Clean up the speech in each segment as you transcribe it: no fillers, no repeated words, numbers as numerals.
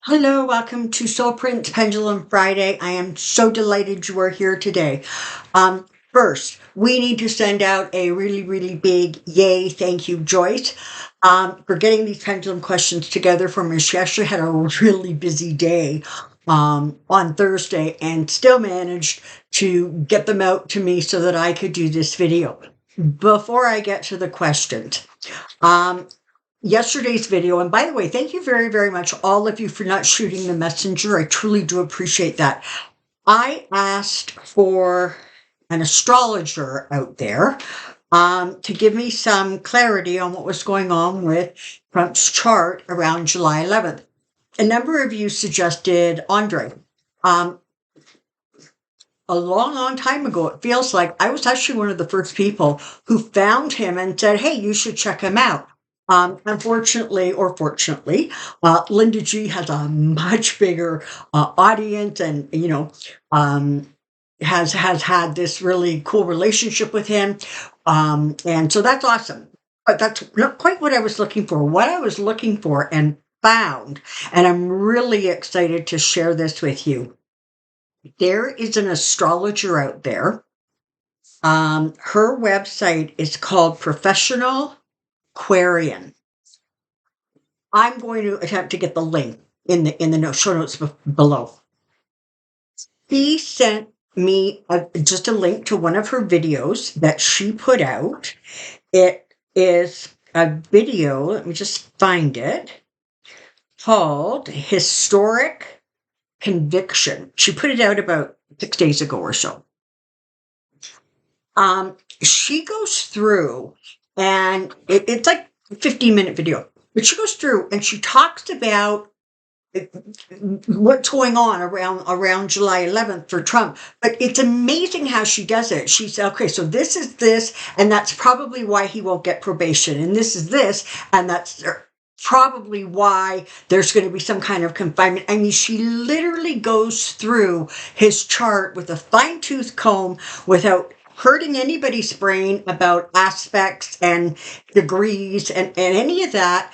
Hello, welcome to Soulprint Pendulum Friday. I am so delighted you are here today. First, we need to send out a really, really big yay, thank you, Joyce, for getting these pendulum questions together for me. She actually had a really busy day on Thursday and still managed to get them out to me so that I could do this video. Before I get to the questions, um, yesterday's video, and by the way, thank you very, very much, all of you, for not shooting the messenger. I truly do appreciate that. I asked for an astrologer out there to give me some clarity on what was going on with Trump's chart around July 11th. A number of you suggested Andre. Um, a long, long time ago, it feels like I was actually one of the first people who found him and said, hey, you should check him out. Unfortunately, or fortunately, Linda G has a much bigger audience, and has had this really cool relationship with him, and so that's awesome. But that's not quite what I was looking for. What I was looking for and found, and I'm really excited to share this with you. There is an astrologer out there. Her website is called Professional Aquarian. I'm going to attempt to get the link in the show notes below. She sent me just a link to one of her videos that she put out. It is a video, let me just find it, called Historic Conviction. She put it out about 6 days ago or so. She goes through, and it's like a 15-minute video, but she goes through and she talks about what's going on around July 11th for Trump. But it's amazing how she does it. She said, okay, so this is this, and that's probably why he won't get probation. And this is this, and that's probably why there's going to be some kind of confinement. I mean, she literally goes through his chart with a fine-tooth comb without hurting anybody's brain about aspects and degrees and any of that.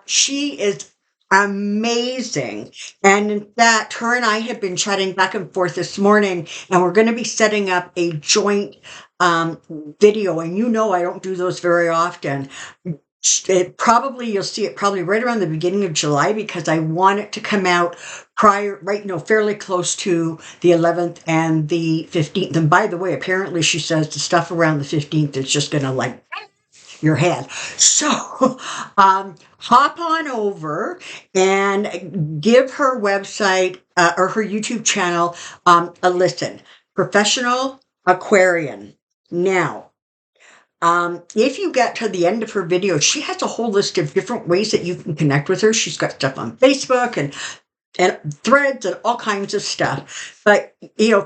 She is amazing. And in fact, her and I have been chatting back and forth this morning, and we're going to be setting up a joint video. And I don't do those very often. You'll see it probably right around the beginning of July, because I want it to come out fairly close to the 11th and the 15th. And by the way, apparently she says the stuff around the 15th is just going to your head. So hop on over and give her website or her YouTube channel a listen. Professional Aquarian. Now, if you get to the end of her video, she has a whole list of different ways that you can connect with her. She's got stuff on Facebook and threads and all kinds of stuff. But,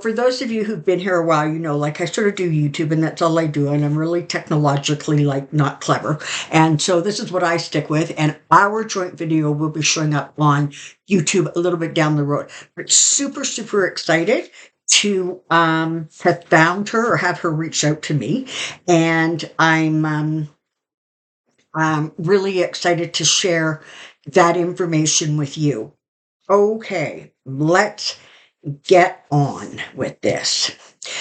for those of you who've been here a while, I sort of do YouTube, and that's all I do. And I'm really technologically, not clever. And so this is what I stick with. And our joint video will be showing up on YouTube a little bit down the road. But super, super excited to have found her or have her reach out to me. And I'm really excited to share that information with you. Okay, let's get on with this.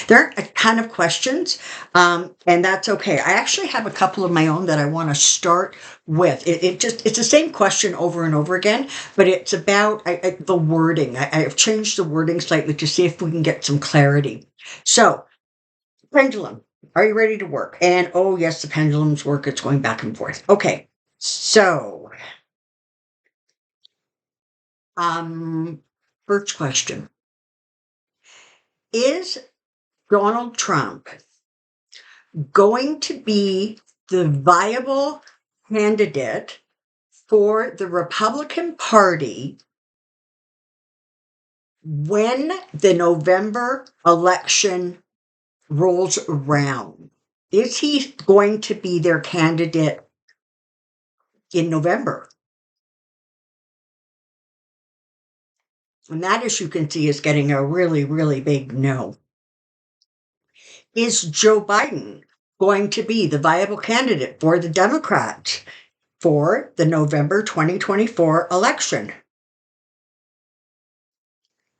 There aren't a ton of questions, and that's okay. I actually have a couple of my own that I want to start with. It's the same question over and over again, but it's about the wording. I've changed the wording slightly to see if we can get some clarity. So, pendulum, are you ready to work? And oh yes, the pendulums work. It's going back and forth. Okay, so first question. Is Donald Trump going to be the viable candidate for the Republican Party when the November election rolls around? Is he going to be their candidate in November? And that, as you can see, is getting a really, really big no. Is Joe Biden going to be the viable candidate for the Democrats for the November 2024 election?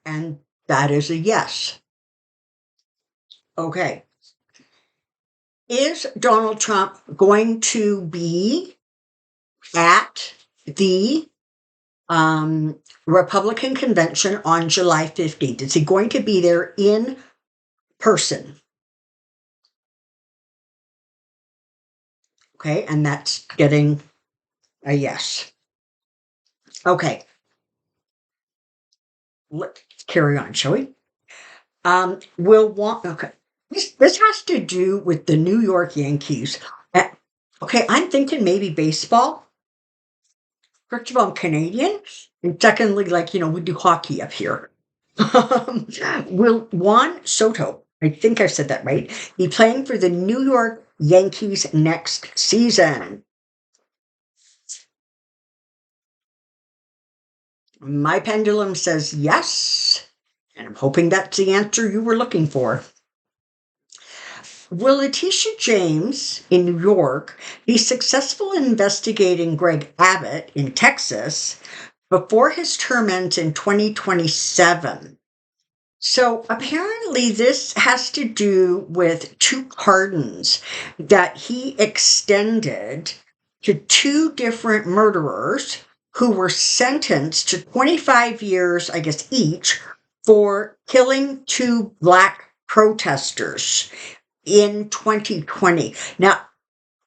And that is a yes. Okay. Is Donald Trump going to be at the Republican convention on July 15th? Is he going to be there in person? Okay, and that's getting a yes. Okay, let's carry on, shall we? Okay. This has to do with the New York Yankees. Uh, okay, I'm thinking maybe baseball. First of all, I'm Canadian, and secondly, like, we do hockey up here. Will Juan Soto, I think I said that right, be playing for the New York Yankees next season? My pendulum says yes, and I'm hoping that's the answer you were looking for. Will Letitia James in New York be successful in investigating Greg Abbott in Texas before his term ends in 2027? So apparently, this has to do with two pardons that he extended to two different murderers who were sentenced to 25 years, I guess, each for killing two Black protesters in 2020. Now,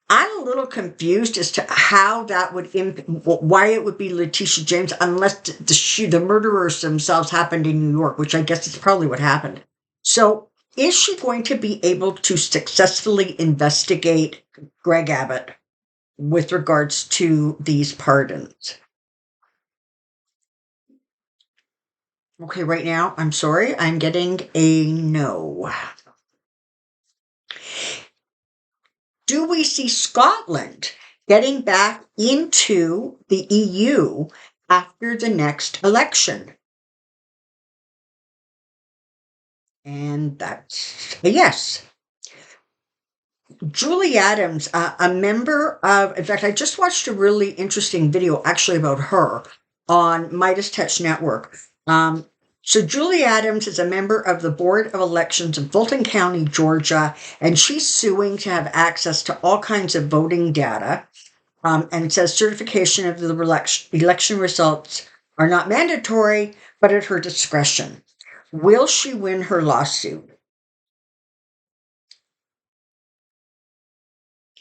I'm a little confused as to how that would why it would be Letitia James, unless the murderers themselves happened in New York, which I guess is probably what happened. So, is she going to be able to successfully investigate Greg Abbott with regards to these pardons? Okay, right now, I'm sorry, I'm getting a no. Do we see Scotland getting back into the EU after the next election? And that's a yes. Julie Adams, a member of, in fact, I just watched a really interesting video actually about her on Midas Touch Network. So Julie Adams is a member of the Board of Elections in Fulton County, Georgia, and she's suing to have access to all kinds of voting data. And it says certification of the election results are not mandatory, but at her discretion. Will she win her lawsuit?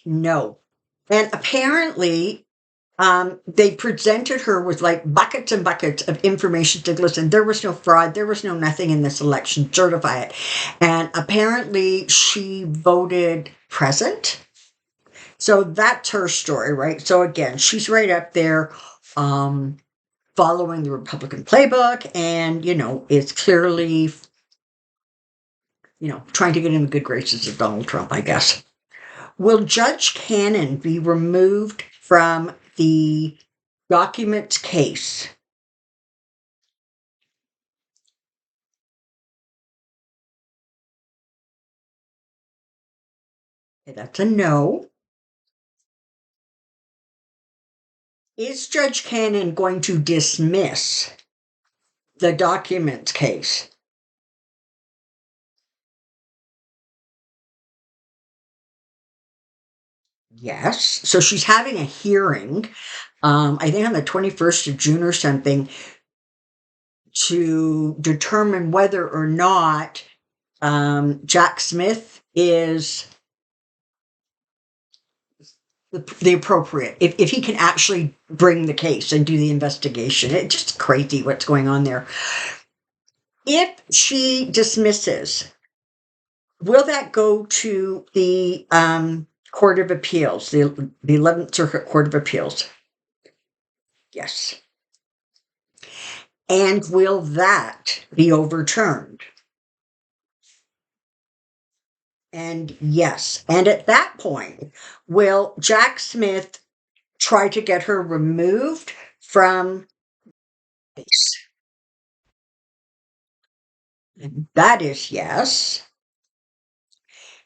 No. And apparently, they presented her with like buckets and buckets of information to listen. There was no fraud. There was no nothing in this election. Certify it. And apparently she voted present. So that's her story, right? So again, she's right up there following the Republican playbook and, is clearly, trying to get in the good graces of Donald Trump, I guess. Will Judge Cannon be removed from the documents case? Okay, that's a no. Is Judge Cannon going to dismiss the documents case? Yes. So she's having a hearing, I think on the 21st of June or something, to determine whether or not Jack Smith is the appropriate, if he can actually bring the case and do the investigation. It's just crazy what's going on there. If she dismisses, will that go to the Court of Appeals, the 11th Circuit Court of Appeals? Yes. And will that be overturned? And yes. And at that point, will Jack Smith try to get her removed from this? And that is yes.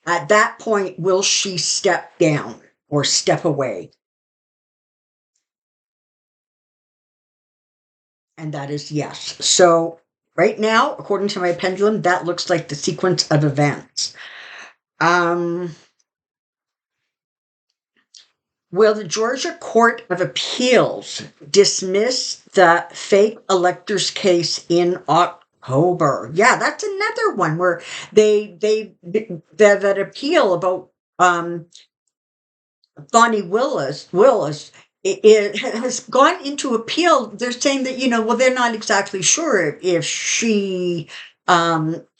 At that point, will she step down or step away? And that is yes. So right now, according to my pendulum, that looks like the sequence of events. Will the Georgia Court of Appeals dismiss the fake electors case in October? Yeah, that's another one where that appeal about Bonnie Willis, it has gone into appeal. They're saying that, well, they're not exactly sure if she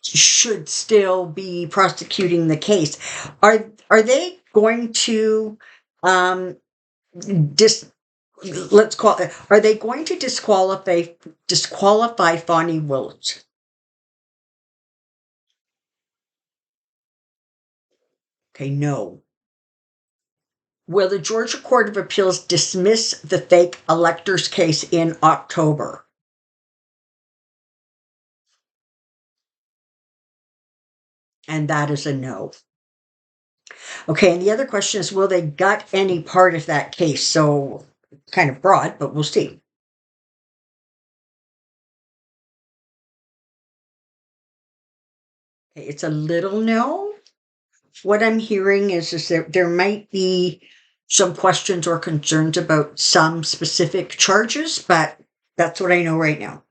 should still be prosecuting the case. Are they going to um, dis let's call it, are they going to disqualify Bonnie Willis? Okay, no. Will the Georgia Court of Appeals dismiss the fake electors case in October? And that is a no. Okay, and the other question is, will they gut any part of that case? So kind of broad, but we'll see. Okay, it's a little no. What I'm hearing is that there might be some questions or concerns about some specific charges, but that's what I know right now.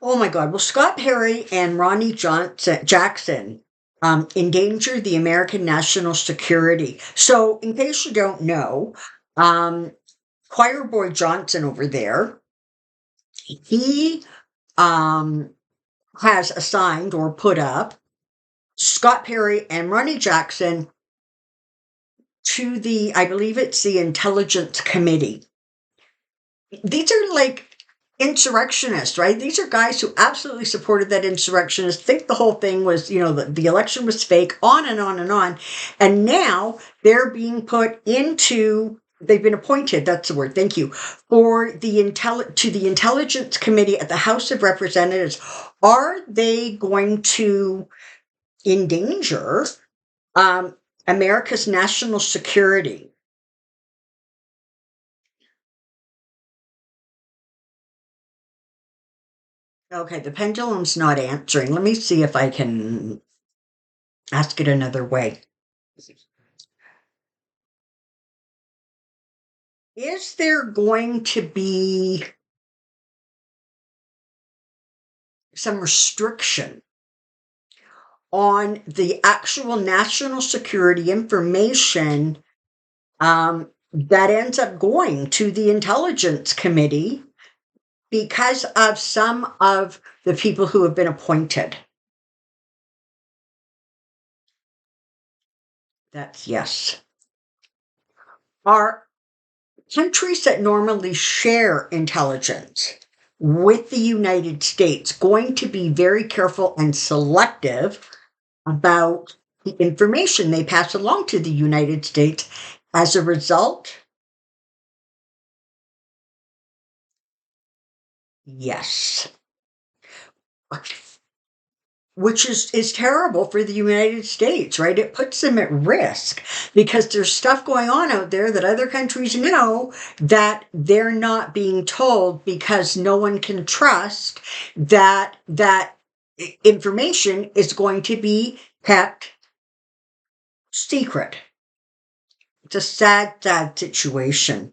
Oh my God. Well, Scott Perry and Ronnie Jackson endanger the American national security. So, in case you don't know, Choir Boy Johnson over there, he has assigned or put up Scott Perry and Ronnie Jackson to I believe it's the Intelligence Committee. These are like insurrectionists, right? These are guys who absolutely supported that insurrectionist, think the whole thing was, the election was fake, on and on and on. And now they're being they've been appointed, that's the word, thank you, to the Intelligence Committee at the House of Representatives. Are they going to endanger America's national security? Okay, the pendulum's not answering. Let me see if I can ask it another way. Is there going to be some restriction on the actual national security information that ends up going to the Intelligence Committee because of some of the people who have been appointed? That's yes. Are countries that normally share intelligence with the United States going to be very careful and selective about the information they pass along to the United States as a result? Yes. Which is terrible for the United States, right? It puts them at risk because there's stuff going on out there that other countries know that they're not being told because no one can trust that information is going to be kept secret. It's a sad, sad situation.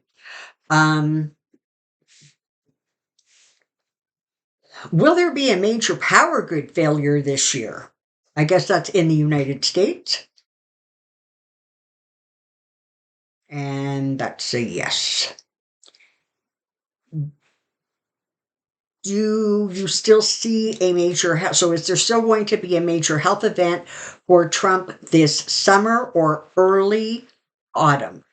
Will there be a major power grid failure this year? I guess that's in the United States. And that's a yes. Do you still see a major health? So is there still going to be a major health event for Trump this summer or early autumn?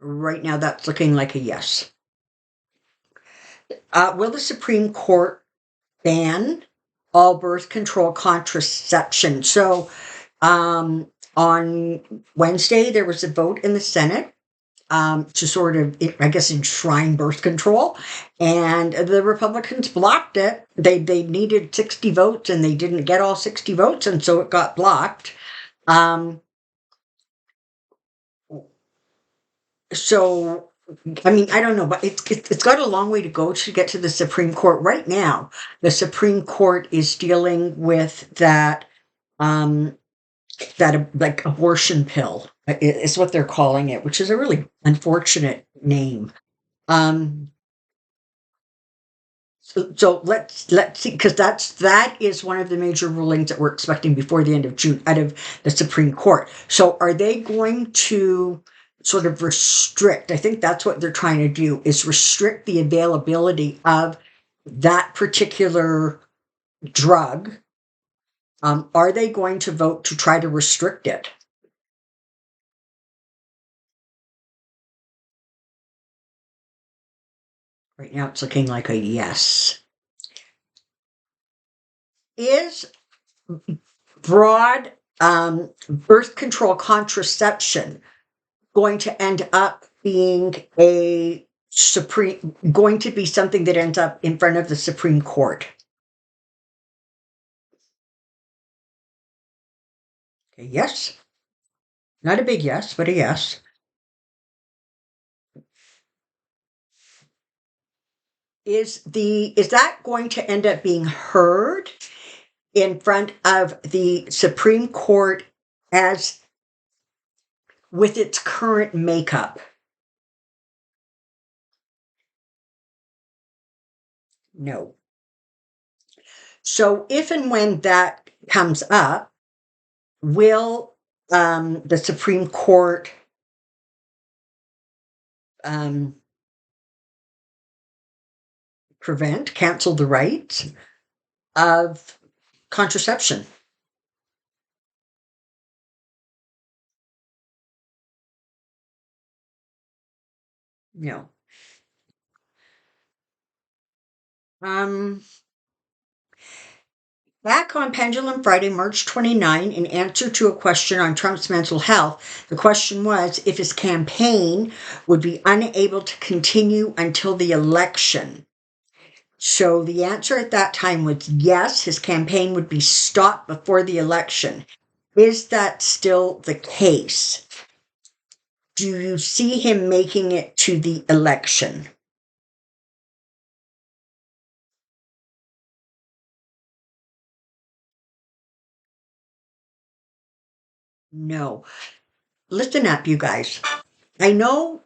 Right now, that's looking like a yes. Will the Supreme Court ban all birth control contraception? So on Wednesday, there was a vote in the Senate to sort of, I guess, enshrine birth control, and the Republicans blocked it. They needed 60 votes, and they didn't get all 60 votes, and so it got blocked. So, I mean, I don't know, but it's got a long way to go to get to the Supreme Court. Right now, the Supreme Court is dealing with that like abortion pill is what they're calling it, which is a really unfortunate name. Um, so let's see, because that is one of the major rulings that we're expecting before the end of June out of the Supreme Court. So are they going to sort of restrict? I think that's what they're trying to do, is restrict the availability of that particular drug. Are they going to vote to try to restrict it? Right now, it's looking like a yes. Is broad birth control contraception going to end up being going to be something that ends up in front of the Supreme Court? Okay, yes. Not a big yes, but a yes. Is that going to end up being heard in front of the Supreme Court as with its current makeup? No. So if and when that comes up, will the Supreme Court um, cancel the rights of contraception? No. Um, Back on Pendulum Friday, March 29, in answer to a question on Trump's mental health, the question was if his campaign would be unable to continue until the election. So the answer at that time was yes, his campaign would be stopped before the election. Is that still the case? Do you see him making it to the election? No. Listen up, you guys. I know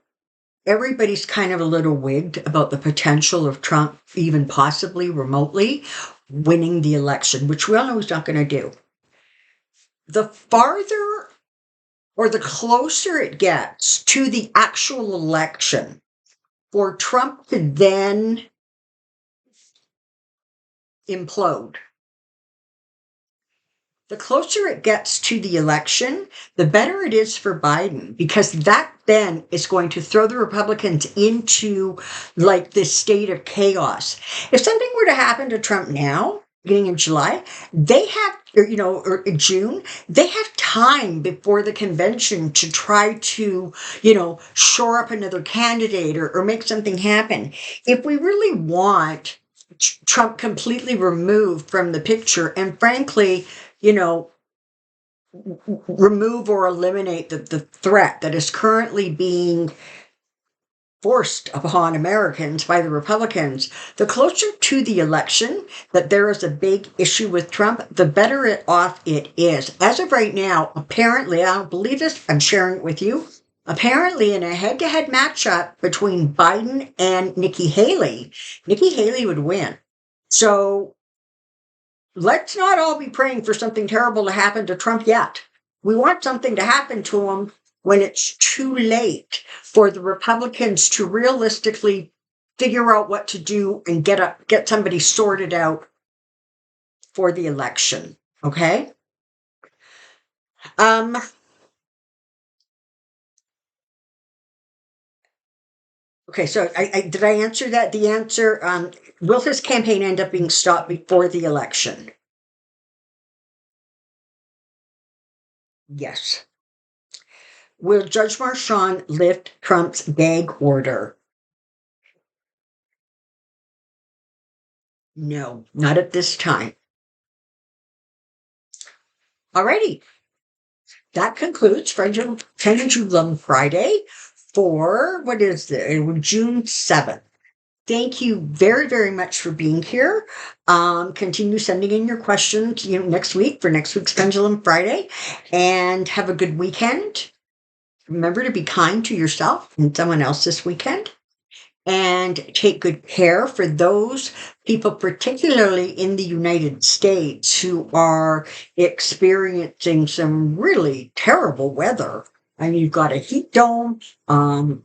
everybody's kind of a little wigged about the potential of Trump, even possibly remotely, winning the election, which we all know he's not going to do. The farther or the closer it gets to the actual election, for Trump to then implode, the closer it gets to the election, the better it is for Biden, because that then is going to throw the Republicans into like this state of chaos. If something were to happen to Trump now, beginning in July, they have, or in June, they have time before the convention to try to, shore up another candidate or make something happen. If we really want Trump completely removed from the picture, and frankly, remove or eliminate the threat that is currently being forced upon Americans by the Republicans, the closer to the election that there is a big issue with Trump, the better off it is. As of right now, apparently, I don't believe this, I'm sharing it with you. Apparently, in a head-to-head matchup between Biden and Nikki Haley would win. So let's not all be praying for something terrible to happen to Trump yet. We want something to happen to him when it's too late for the Republicans to realistically figure out what to do and get somebody sorted out for the election. Okay? Okay, so did I answer that? The answer, will his campaign end up being stopped before the election? Yes. Will Judge Marchand lift Trump's gag order? No, not at this time. Alrighty. That concludes Pendulum Friday for, what is it, June 7th. Thank you very, very much for being here. Continue sending in your questions, next week for next week's Pendulum Friday, and have a good weekend. Remember to be kind to yourself and someone else this weekend, and take good care for those people, particularly in the United States, who are experiencing some really terrible weather. And you've got a heat dome on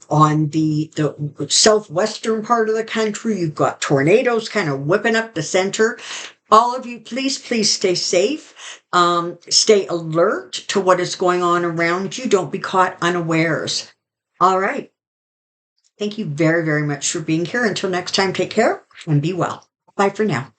the southwestern part of the country. You've got tornadoes kind of whipping up the center. All of you, please, please stay safe. Stay alert to what is going on around you. Don't be caught unawares. All right. Thank you very, very much for being here. Until next time, take care and be well. Bye for now.